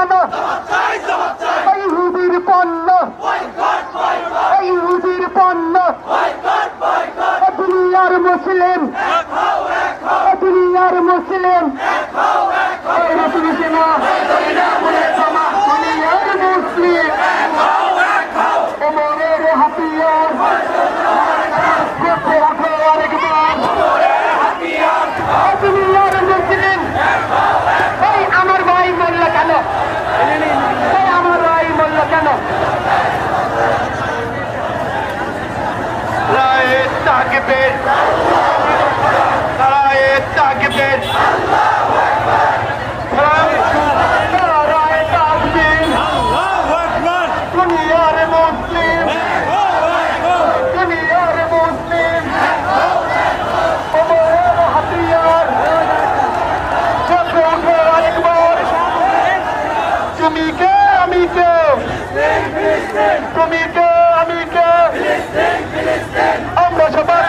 কেন ইহুদির পণ্য ইহুদির পণ্য দুনিয়ার মুসলিম দুনিয়ার মুসলিম দুনিয়ার মুসলিম ওমরের হাতিয়ার দুনিয়ার মুসলিম আমার ভাই বলল কেন আমার ভাই বলল কেন রায়ে তাকবীর রায়ে তাকবীর রায়ে তাকবীর দুনিয়ার মুসলিম দুনিয়ার মুসলিম ওমরের হাতিয়ার চোখে উঠে আরেকবার তুমি কে আমি কে তুমি কে আমি কে আমরা সবাই